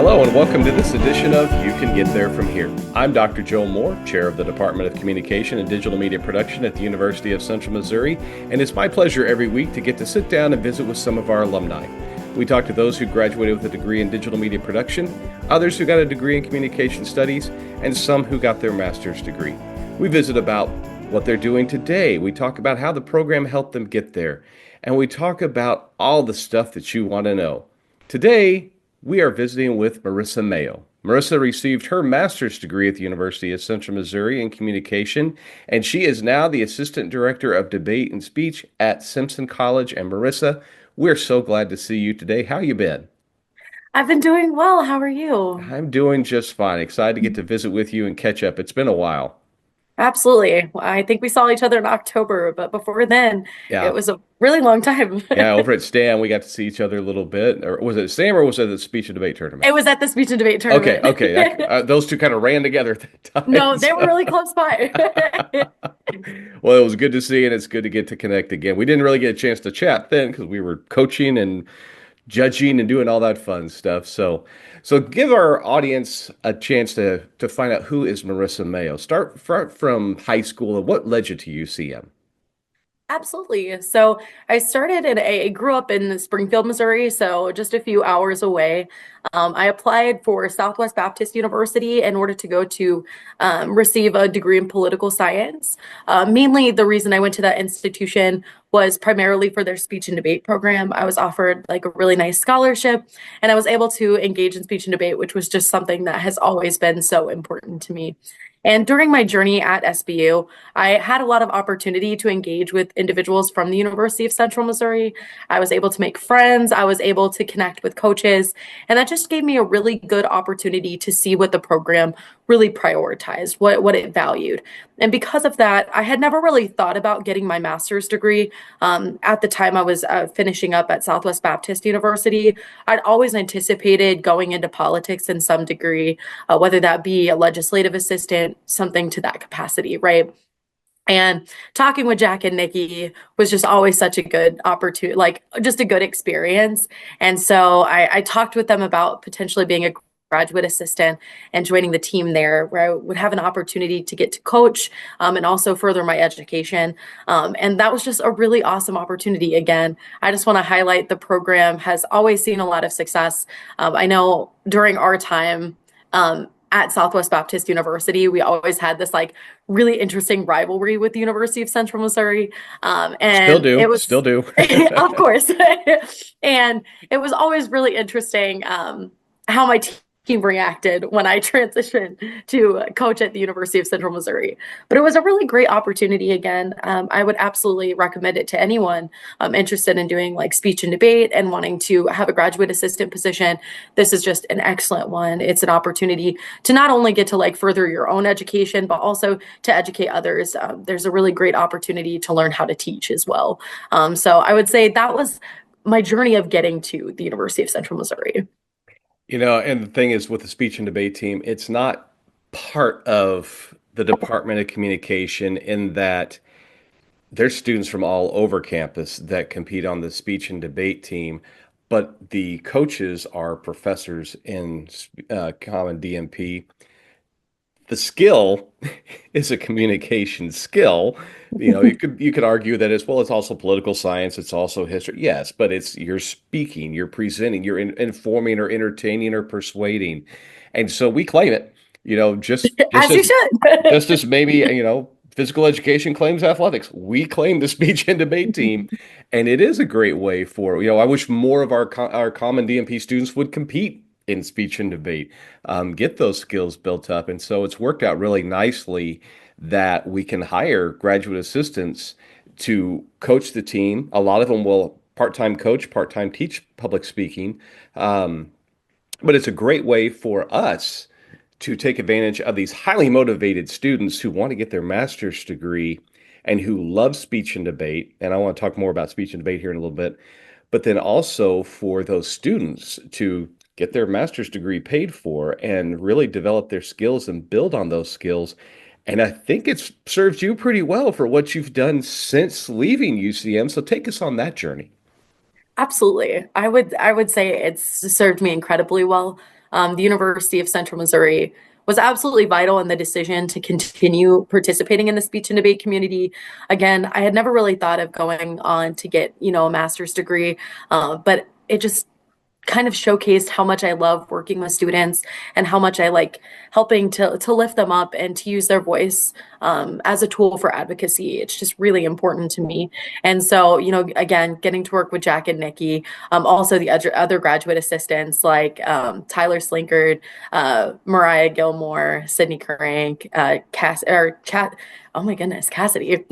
Hello and welcome to this edition of You Can Get There From Here. I'm Dr. Joel Moore, Chair of the Department of Communication and Digital Media Production at the University of Central Missouri, and it's my pleasure every week to get to sit down and visit with some of our alumni. We talk to those who graduated with a degree in digital media production, others who got a degree in communication studies, and some who got their master's degree. We visit about what they're doing today. We talk about how the program helped them get there, and we talk about all the stuff that you want to know. Today, we are visiting with Marissa Mayo. Marissa received her master's degree at the University of Central Missouri in communication, and she is now the Assistant Director of Debate and Speech at Simpson College. And Marissa, we're so glad to see you today. How you been? I've been doing well. How are you? I'm doing just fine. Excited to get to visit with you and catch up. It's been a while. Absolutely. I think we saw each other in October, but before then, it Yeah. was a really long time. Yeah, over at STAM, we got to see each other a little bit. Or was it STAM or was it the speach and debate tournament? It was at the speech and debate Okay, tournament. okay. Those two kind of ran together at that time. No, they were really close by. Well, it was good to see, and it's good to get to connect again. We didn't really get a chance to chat then because we were coaching and judging and doing all that fun stuff. So give our audience a chance to find out who is Marissa Mayo. Start from high school and what led you to UCM. Absolutely. So I grew up in Springfield, Missouri, so just a few hours away. I applied for Southwest Baptist University in order to go to receive a degree in political science. Mainly the reason I went to that institution was primarily for their speech and debate program. I was offered like a really nice scholarship and I was able to engage in speech and debate, which was just something that has always been so important to me. And during my journey at SBU, I had a lot of opportunity to engage with individuals from the University of Central Missouri. I was able to make friends, I was able to connect with coaches, and that just gave me a really good opportunity to see what the program really prioritized, what it valued. And because of that, I had never really thought about getting my master's degree. At the time, I was finishing up at Southwest Baptist University. I'd always anticipated going into politics in some degree, whether that be a legislative assistant, something to that capacity, right? And talking with Jack and Nikki was just always such a good opportunity, like just a good experience. And so I talked with them about potentially being a graduate assistant and joining the team there, where I would have an opportunity to get to coach and also further my education. And that was just a really awesome opportunity. Again, I just want to highlight the program has always seen a lot of success. I know during our time, at Southwest Baptist University, we always had this like really interesting rivalry with the University of Central Missouri. Still And do, it was, still do. of course, and it was always really interesting how my team reacted when I transitioned to coach at the University of Central Missouri. But it was a really great opportunity again. I would absolutely recommend it to anyone interested in doing like speech and debate and wanting to have a graduate assistant position. This is just an excellent one. It's an opportunity to not only get to like further your own education, but also to educate others. There's a really great opportunity to learn how to teach as well. So I would say that was my journey of getting to the University of Central Missouri. And the thing is with the speech and debate team, it's not part of the Department of Communication in that there's students from all over campus that compete on the speech and debate team, but the coaches are professors in common DMP. The skill is a communication skill. You could argue that as well. It's also political science. It's also history. Yes, but it's you're speaking, you're presenting, you're informing or entertaining or persuading, and so we claim it. Just just As you as should. just as maybe physical education claims athletics. We claim the speech and debate team, and it is a great way for I wish more of our common DMP students would compete in speech and debate, get those skills built up. And so it's worked out really nicely that we can hire graduate assistants to coach the team. A lot of them will part-time coach, part-time teach public speaking. But it's a great way for us to take advantage of these highly motivated students who want to get their master's degree and who love speech and debate. And I want to talk more about speech and debate here in a little bit. But then also for those students to get their master's degree paid for and really develop their skills and build on those skills. And I think it's served you pretty well for what you've done since leaving UCM. So take us on that journey. Absolutely. I would say it's served me incredibly well. the University of Central Missouri was absolutely vital in the decision to continue participating in the speech and debate community. Again, I had never really thought of going on to get, a master's degree, but it just kind of showcased how much I love working with students and how much I like helping to lift them up and to use their voice as a tool for advocacy. It's just really important to me. And so, again, getting to work with Jack and Nikki, also the other graduate assistants like Tyler Slinkard, Mariah Gilmore, Sydney Crank, oh my goodness, Cassidy.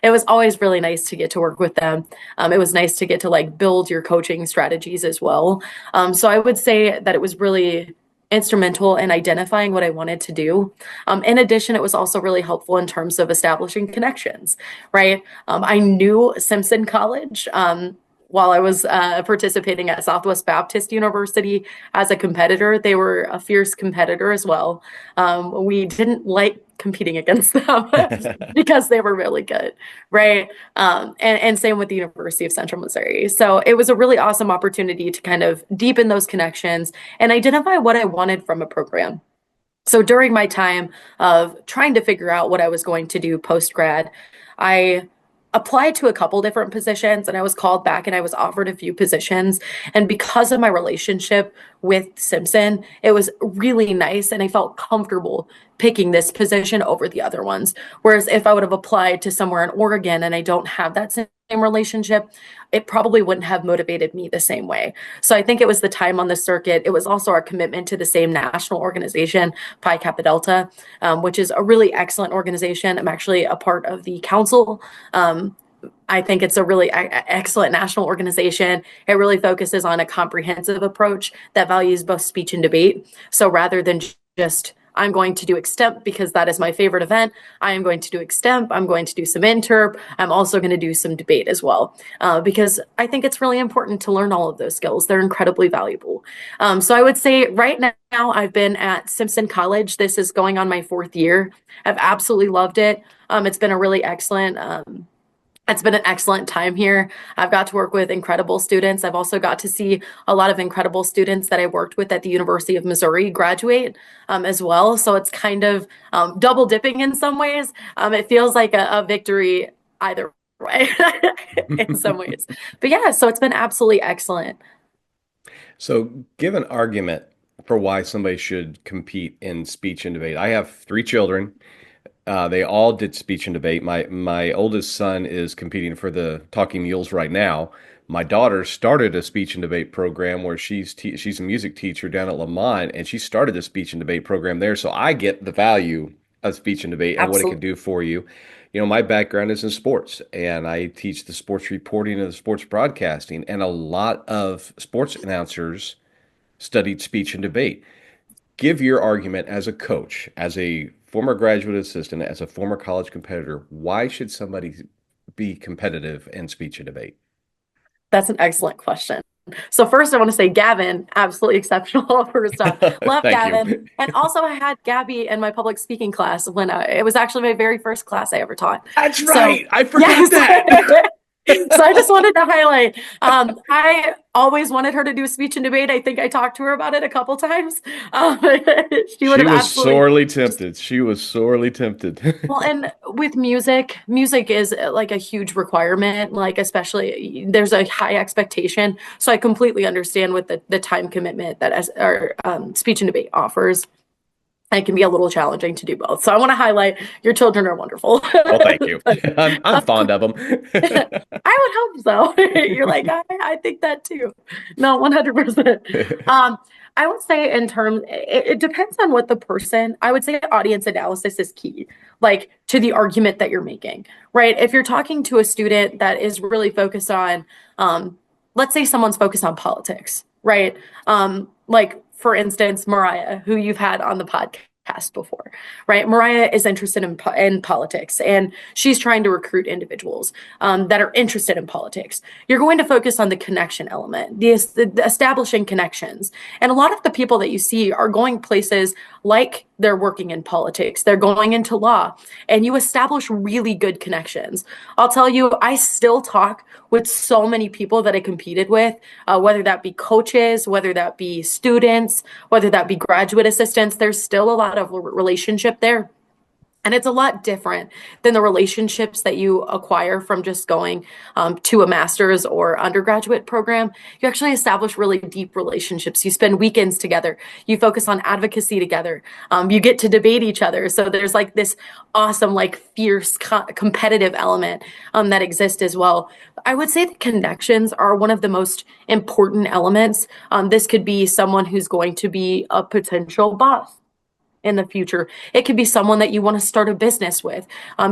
It was always really nice to get to work with them. It was nice to get to like build your coaching strategies as well. So I would say that it was really instrumental in identifying what I wanted to do. In addition, it was also really helpful in terms of establishing connections, right? I knew Simpson College. While I was participating at Southwest Baptist University as a competitor, they were a fierce competitor as well. We didn't like competing against them because they were really good, right? And same with the University of Central Missouri. So it was a really awesome opportunity to kind of deepen those connections and identify what I wanted from a program. So during my time of trying to figure out what I was going to do post grad, I applied to a couple different positions and I was called back and I was offered a few positions. And because of my relationship with Simpson, it was really nice and I felt comfortable picking this position over the other ones. Whereas if I would have applied to somewhere in Oregon and I don't have that same relationship, it probably wouldn't have motivated me the same way. So I think it was the time on the circuit. It was also our commitment to the same national organization, Pi Kappa Delta, which is a really excellent organization. I'm actually a part of the council. I think it's a really excellent national organization. It really focuses on a comprehensive approach that values both speech and debate. So rather than just I'm going to do extemp because that is my favorite event. I am going to do extemp. I'm going to do some interp. I'm also going to do some debate as well because I think it's really important to learn all of those skills. They're incredibly valuable. So I would say right now I've been at Simpson College. This is going on my 4th year. I've absolutely loved it. It's been a really excellent it's been an excellent time here. I've got to work with incredible students. I've also got to see a lot of incredible students that I worked with at the University of Missouri graduate as well. So it's kind of double dipping in some ways. It feels like a victory either way in some ways. But yeah, so it's been absolutely excellent. So give an argument for why somebody should compete in speech and debate. I have 3 children. They all did speech and debate. My oldest son is competing for the Talking Mules right now. My daughter started a speech and debate program where she's a music teacher down at Lamont, and she started the speech and debate program there. So I get the value of speech and debate and what it can Absolutely. do for you. My background is in sports, and I teach the sports reporting and the sports broadcasting, and a lot of sports announcers studied speech and debate. Give your argument as a coach, as a former graduate assistant, as a former college competitor. Why should somebody be competitive in speech and debate? That's an excellent question. So first, I want to say Gavin, absolutely exceptional. First off, love Thank you. Gavin, and also I had Gabby in my public speaking class when it was actually my very first class I ever taught. That's So right. I forgot that. yes, so I just wanted to highlight. I always wanted her to do speech and debate. I think I talked to her about it a couple times. Um, she would She have was absolutely sorely just tempted. She was sorely tempted. well, and with music is like a huge requirement, like especially there's a high expectation. So I completely understand with the time commitment that as our speech and debate offers. It can be a little challenging to do both. So I want to highlight your children are wonderful. Well, thank you. But, I'm fond of them. I would hope so. You're like, I think that too. No, 100%. I would say in terms, it depends on what the person, I would say audience analysis is key, like to the argument that you're making, right? If you're talking to a student that is really focused on, let's say someone's focused on politics, right? Like for instance, Mariah, who you've had on the podcast before, right? Mariah is interested in politics and she's trying to recruit individuals that are interested in politics. You're going to focus on the connection element, the establishing connections. And a lot of the people that you see are going places like they're working in politics, they're going into law, and you establish really good connections. I'll tell you, I still talk with so many people that I competed with, whether that be coaches, whether that be students, whether that be graduate assistants. There's still a lot of relationship there. And it's a lot different than the relationships that you acquire from just going to a master's or undergraduate program. You actually establish really deep relationships. You spend weekends together. You focus on advocacy together. You get to debate each other. So there's like this awesome, like fierce competitive element that exists as well. I would say the connections are one of the most important elements. This could be someone who's going to be a potential boss in the future. It could be someone that you want to start a business with.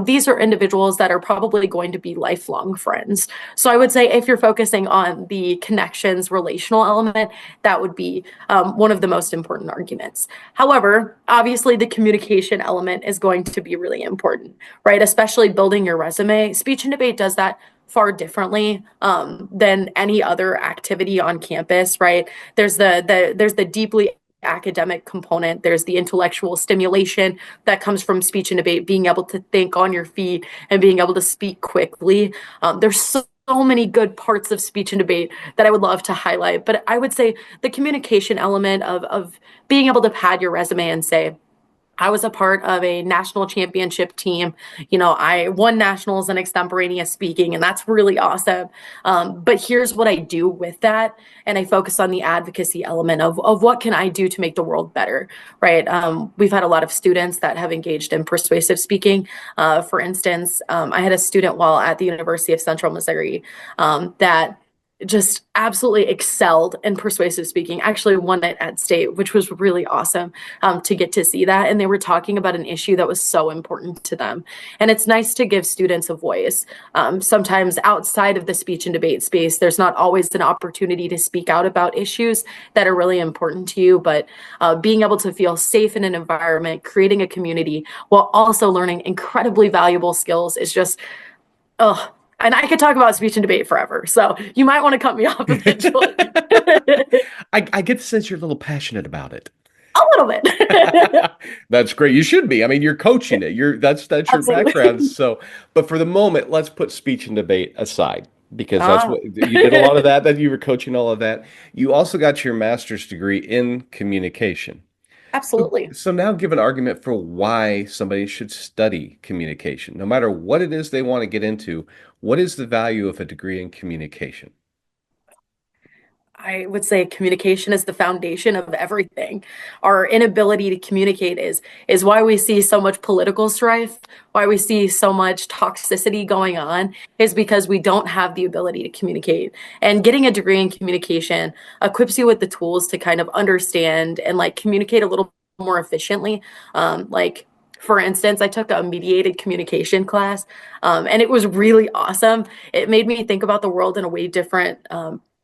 These are individuals that are probably going to be lifelong friends. So I would say if you're focusing on the connections relational element, that would be one of the most important arguments. However, obviously the communication element is going to be really important, right? Especially building your resume. Speech and debate does that far differently than any other activity on campus, right? There's the deeply academic component. There's the intellectual stimulation that comes from speech and debate, being able to think on your feet and being able to speak quickly. There's so many good parts of speech and debate that I would love to highlight. But I would say the communication element of being able to pad your resume and say, I was a part of a national championship team. I won nationals in extemporaneous speaking, and that's really awesome. But here's what I do with that. And I focus on the advocacy element of what can I do to make the world better, right? We've had a lot of students that have engaged in persuasive speaking. For instance, I had a student while at the University of Central Missouri that just absolutely excelled in persuasive speaking, actually won it at state, which was really awesome to get to see that. And they were talking about an issue that was so important to them. And it's nice to give students a voice. Sometimes outside of the speech and debate space, there's not always an opportunity to speak out about issues that are really important to you, but being able to feel safe in an environment, creating a community while also learning incredibly valuable skills is just, oh, and I could talk about speech and debate forever. So you might want to cut me off eventually. I get the sense you're a little passionate about it. A little bit. That's great. You should be. I mean, you're coaching it. That's your background. Absolutely. So, but for the moment, let's put speech and debate aside because that's Ah, what you did a lot of that you were coaching all of that. You also got your master's degree in communication. So, absolutely. so now give an argument for why somebody should study communication. No matter what it is they want to get into, what is the value of a degree in communication? I would say communication is the foundation of everything. Our inability to communicate is why we see so much political strife, why we see so much toxicity going on, is because we don't have the ability to communicate. And getting a degree in communication equips you with the tools to kind of understand and like communicate a little more efficiently. Like for instance, I took a mediated communication class, and it was really awesome. It made me think about the world in a way different,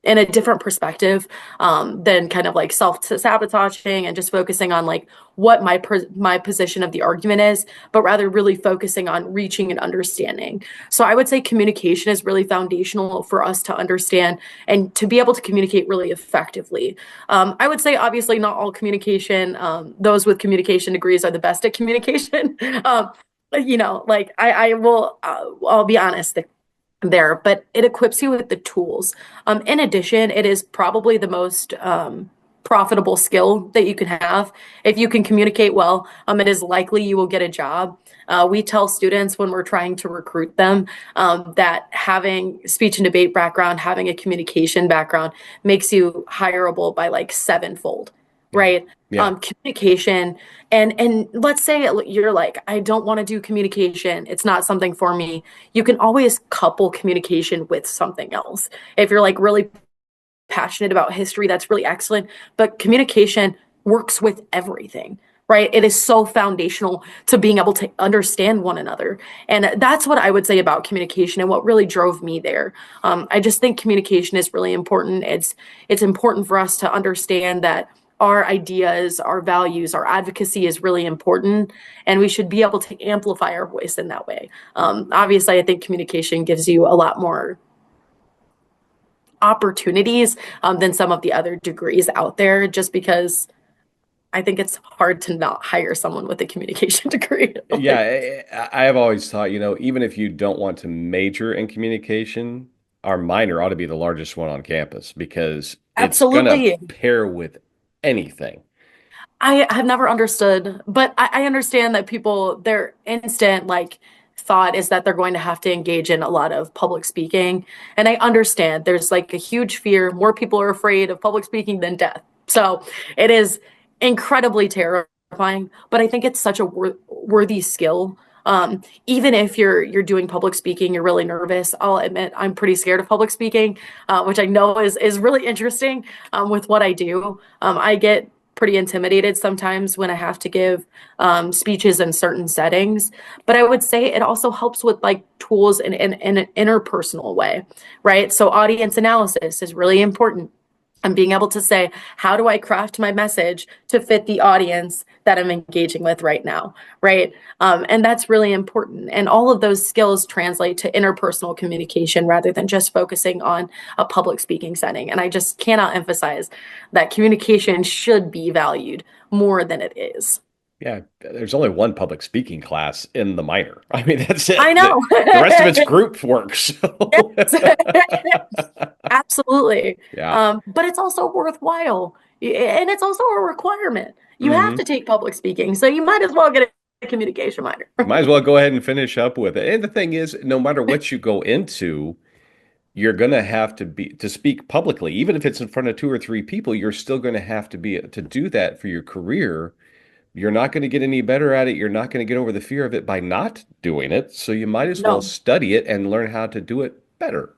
in a different perspective than kind of like self-sabotaging and just focusing on like what my position of the argument is, but rather really focusing on reaching and understanding. So I would say communication is really foundational for us to understand and to be able to communicate really effectively. I would say obviously not all communication, those with communication degrees are the best at communication. Like I will, I'll be honest, there, but it equips you with the tools. In addition, it is probably the most profitable skill that you can have. If you can communicate well, it is likely you will get a job. We tell students when we're trying to recruit them that having speech and debate background, having a communication background makes you hireable by like sevenfold, Yeah. right? Yeah. Communication and let's say you're like, I don't want to do communication. It's not something for me. You can always couple communication with something else. If you're like really passionate about history, that's really excellent. But communication works with everything, right? It is so foundational to being able to understand one another. And that's what I would say about communication and what really drove me there. I just think communication is really important. It's important for us to understand that our ideas, our values, our advocacy is really important, and we should be able to amplify our voice in that way. Obviously, I think communication gives you a lot more opportunities than some of the other degrees out there, just because I think it's hard to not hire someone with a communication degree. Like, Yeah, I have always thought, even if you don't want to major in communication, our minor ought to be the largest one on campus because it's gonna absolutely. pair with anything. I have never understood, but I understand that people, their instant like thought is that they're going to have to engage in a lot of public speaking. And I understand there's like a huge fear. More people are afraid of public speaking than death. So it is incredibly terrifying, but I think it's such a worthy skill. Even if you're doing public speaking, you're really nervous. I'll admit I'm pretty scared of public speaking, which I know is really interesting with what I do. I get pretty intimidated sometimes when I have to give speeches in certain settings. But I would say it also helps with like tools in an interpersonal way, right? So audience analysis is really important. And being able to say, how do I craft my message to fit the audience that I'm engaging with right now, right? And that's really important. And all of those skills translate to interpersonal communication rather than just focusing on a public speaking setting. And I just cannot emphasize that communication should be valued more than it is. Yeah, there's only one public speaking class in the minor. I mean, that's it. I know. The rest of it's group work. So, Absolutely. yeah. But it's also worthwhile. And it's also a requirement. You have to Hmm. take public speaking, so you might as well get a communication minor. Might as well go ahead and finish up with it. And the thing is, no matter what you go into, you're going to have to speak publicly, even if it's in front of two or three people. You're still going to have to be to do that for your career. You're not going to get any better at it. You're not going to get over the fear of it by not doing it. So you might as well No. study it and learn how to do it better.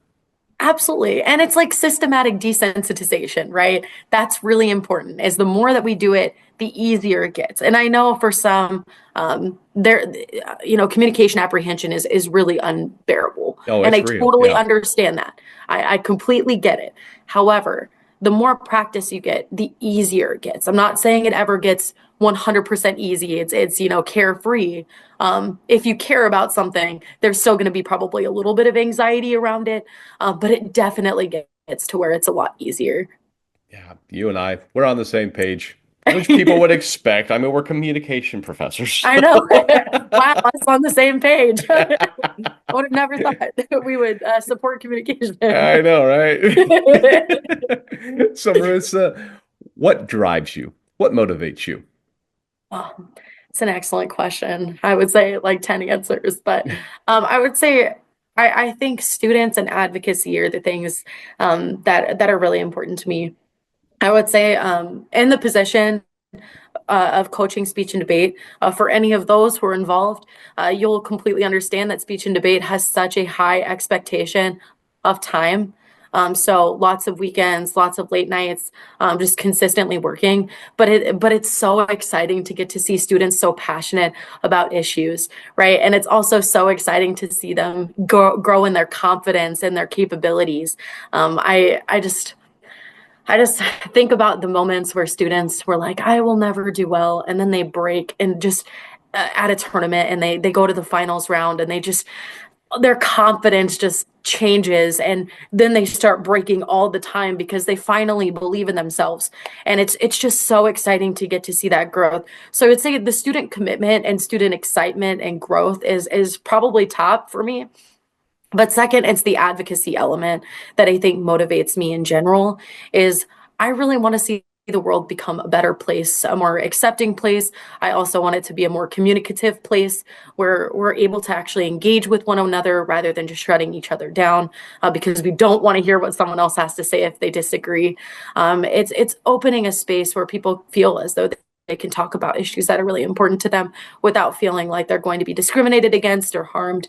Absolutely. And it's like systematic desensitization, right? That's really important. Is the more that we do it, the easier it gets. And I know for some, there, communication apprehension is really unbearable. Oh, And I it's real. totally Yeah. understand that. I completely get it. However, the more practice you get, the easier it gets. I'm not saying it ever gets 100% easy. It's carefree. If you care about something, there's still going to be probably a little bit of anxiety around it, but it definitely gets to where it's a lot easier. Yeah. You and we're on the same page, which people would expect. I mean, we're communication professors. I know. Wow, us on the same page. I would have never thought that we would support communication. I know, right? So, Marissa, what drives you? What motivates you? Oh, it's an excellent question. I would say like 10 answers, but I would say I think students and advocacy are the things that are really important to me. I would say in the position of coaching speech and debate, for any of those who are involved, you'll completely understand that speech and debate has such a high expectation of time. So lots of weekends, lots of late nights, just consistently working. But it's so exciting to get to see students so passionate about issues, right? And it's also so exciting to see them grow in their confidence and their capabilities. I just think about the moments where students were like, I will never do well. And then they break and just at a tournament and they go to the finals round and their confidence just changes. And then they start breaking all the time because they finally believe in themselves. And it's just so exciting to get to see that growth. So I would say the student commitment and student excitement and growth is probably top for me. But second, it's the advocacy element that I think motivates me in general is I really want to see the world become a better place, a more accepting place. I also want it to be a more communicative place where we're able to actually engage with one another rather than just shutting each other down because we don't want to hear what someone else has to say if they disagree. It's opening a space where people feel as though they can talk about issues that are really important to them without feeling like they're going to be discriminated against or harmed.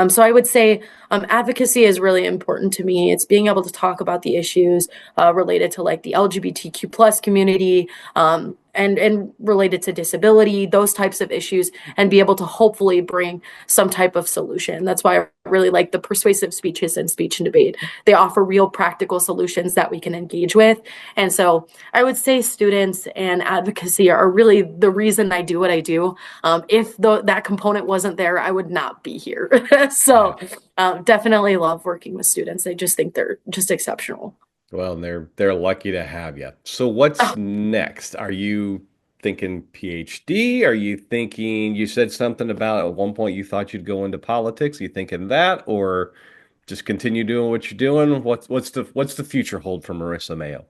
So I would say advocacy is really important to me. It's being able to talk about the issues related to like the LGBTQ plus community, and related to disability, those types of issues, and be able to hopefully bring some type of solution. That's why I really like the persuasive speeches and speech and debate. They offer real practical solutions that we can engage with. And so I would say students and advocacy are really the reason I do what I do. If that component wasn't there, I would not be here. Yeah. So definitely love working with students. I just think they're just exceptional. Well, and they're lucky to have you. So what's Oh, next? Are you thinking PhD? Are you thinking, you said something about at one point you thought you'd go into politics? Are you thinking that, or just continue doing what you're doing? What's the future hold for Marissa Mayo?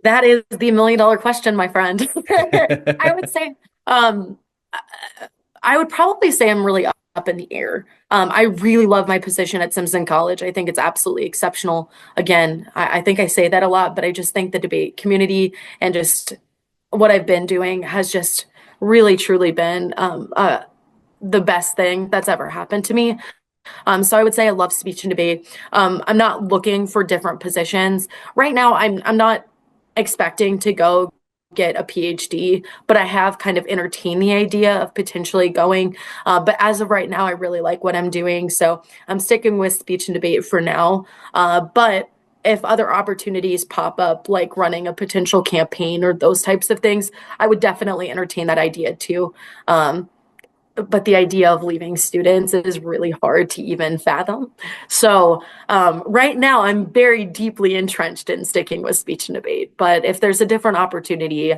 That is the million dollar question, my friend. I would say, um, I would probably say I'm really up in the air. I really love my position at Simpson College. I think it's absolutely exceptional. Again, I think I say that a lot, but I just think the debate community and just what I've been doing has just really, truly been the best thing that's ever happened to me. So I would say I love speech and debate. I'm not looking for different positions right now. I'm not expecting to go get a PhD, but I have kind of entertained the idea of potentially going. But as of right now, I really like what I'm doing, so I'm sticking with speech and debate for now. But if other opportunities pop up, like running a potential campaign or those types of things, I would definitely entertain that idea too. But the idea of leaving students is really hard to even fathom. So right now, I'm very deeply entrenched in sticking with speech and debate. But if there's a different opportunity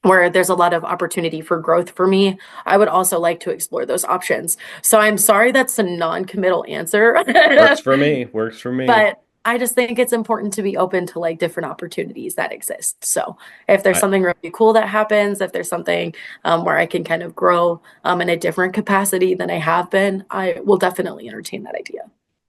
where there's a lot of opportunity for growth for me, I would also like to explore those options. So I'm sorry that's a non-committal answer. Works for me. Works for me. But I just think it's important to be open to like different opportunities that exist. So if there's I, something really cool that happens, if there's something where I can kind of grow in a different capacity than I have been, I will definitely entertain that idea.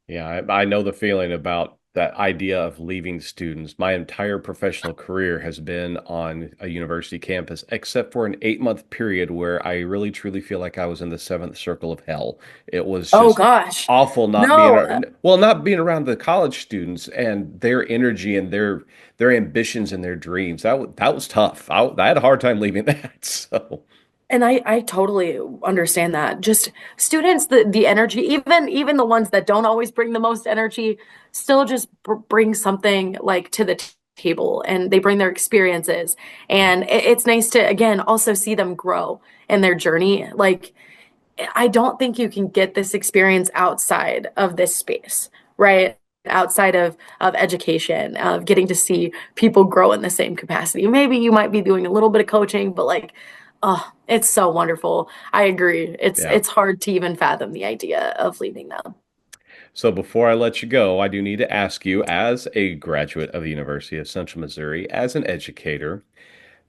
Yeah, I know the feeling about that idea of leaving students. My entire professional career has been on a university campus, except for an 8 month period where I really truly feel like I was in the seventh circle of hell. It was Oh just gosh. awful not being No, well, not being around the college students and their energy and their ambitions and their dreams. That was tough. I had a hard time leaving that. So and I totally understand that. Just students, the energy, even the ones that don't always bring the most energy, still just bring something like to the table, and they bring their experiences. And it's nice to again also see them grow in their journey. Like I don't think you can get this experience outside of this space, right? Outside of education, of getting to see people grow in the same capacity. Maybe you might be doing a little bit of coaching, but like, oh, it's so wonderful. I agree. yeah. It's hard to even fathom the idea of leaving them. So before I let you go, I do need to ask you, as a graduate of the University of Central Missouri, as an educator,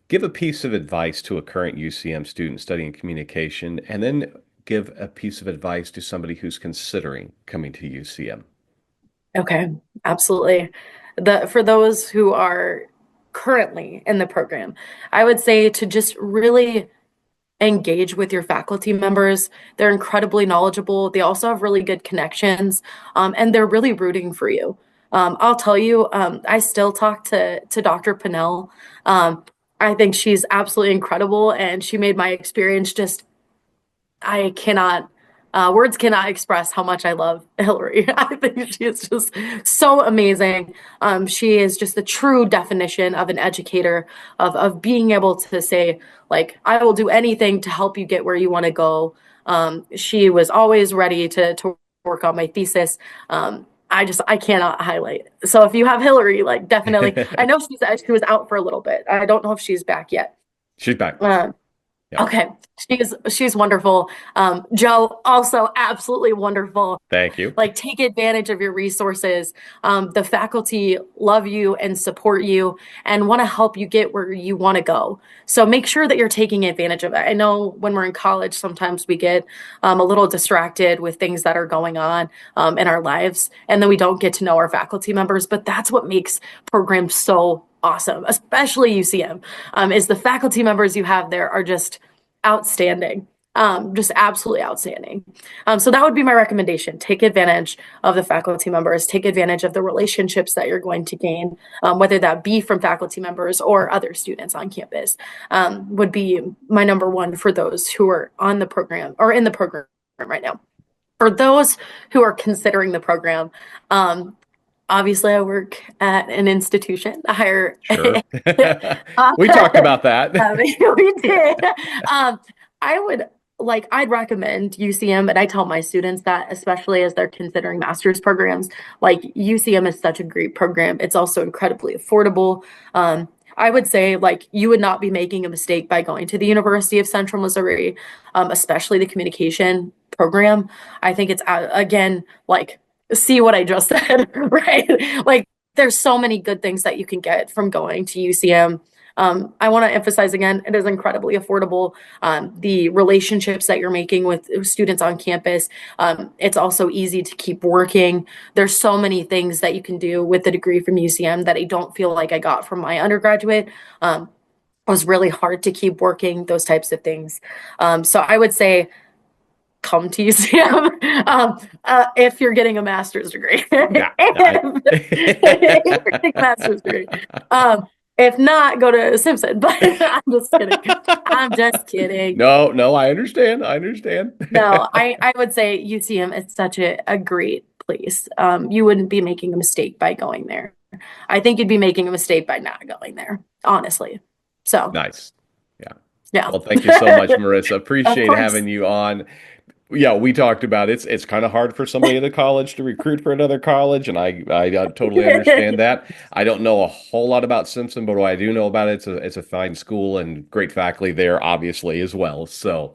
give a piece of advice to a current UCM student studying communication, and then give a piece of advice to somebody who's considering coming to UCM. Okay, absolutely. For those who are currently in the program, I would say to just really engage with your faculty members. They're incredibly knowledgeable. They also have really good connections, and they're really rooting for you. I'll tell you, I still talk to Dr. Pinnell. I think she's absolutely incredible, and she made my experience just I cannot, words cannot express how much I love Hillary. I think she is just so amazing. She is just the true definition of an educator, of being able to say, like, I will do anything to help you get where you want to go. She was always ready to work on my thesis. I cannot highlight. So if you have Hillary, like definitely, I know she was out for a little bit. I don't know if she's back yet. She's back. Um, Yeah. Okay, she's wonderful. Joe, also absolutely wonderful. Thank you. Like, take advantage of your resources. The faculty love you and support you and want to help you get where you want to go. So make sure that you're taking advantage of it. I know when we're in college, sometimes we get a little distracted with things that are going on in our lives, and then we don't get to know our faculty members. But that's what makes programs so awesome, especially UCM, is the faculty members you have there are just outstanding, just absolutely outstanding. So that would be my recommendation. Take advantage of the faculty members, take advantage of the relationships that you're going to gain, whether that be from faculty members or other students on campus, would be my number one for those who are on the program or in the program right now. For those who are considering the program, obviously, I work at an institution, a higher. Sure. uh, We talked about that. we did. Um, I would I'd recommend UCM, and I tell my students that, especially as they're considering master's programs. Like UCM is such a great program. It's also incredibly affordable. I would say like you would not be making a mistake by going to the University of Central Missouri, especially the communication program. I think it's again like see what I just said, right? Like there's so many good things that you can get from going to UCM. I want to emphasize again, it is incredibly affordable. The relationships that you're making with students on campus, it's also easy to keep working. There's so many things that you can do with the degree from UCM that I don't feel like I got from my undergraduate. It was really hard to keep working, those types of things. So I would say come to UCM if you're getting a master's degree. Yeah, If you're getting a master's degree. If not, go to Simpson. But I'm just kidding. I'm just kidding. No, no, I understand. I understand. No, I would say UCM is such a great place. You wouldn't be making a mistake by going there. I think you'd be making a mistake by not going there, honestly. So, Nice. Yeah. yeah. Well, thank you so much, Marissa. Of Appreciate course. having you on. Yeah, we talked about it's kind of hard for somebody at a college to recruit for another college, and I totally understand that. I don't know a whole lot about Simpson, but what I do know about it, it's a fine school and great faculty there, obviously as well. So,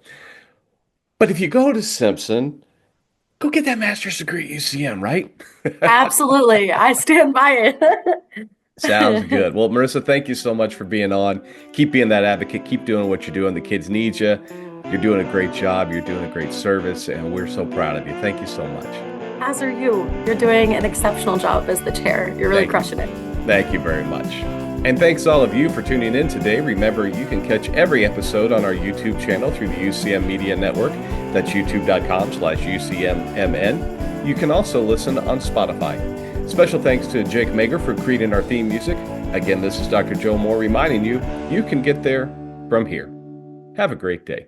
but if you go to Simpson, go get that master's degree at UCM, right? Absolutely. I stand by Sounds it. good. Well, Marissa, thank you so much for being on. Keep being that advocate. Keep doing what you're doing. The kids need you. You're doing a great job. You're doing a great service, and we're so proud of you. Thank you so much. As are you. You're doing an exceptional job as the chair. You're really Thank you. crushing it. Thank you very much. And thanks all of you for tuning in today. Remember, you can catch every episode on our YouTube channel through the UCM Media Network. That's youtube.com/UCMMN. You can also listen on Spotify. Special thanks to Jake Mager for creating our theme music. Again, this is Dr. Joe Moore reminding you, you can get there from here. Have a great day.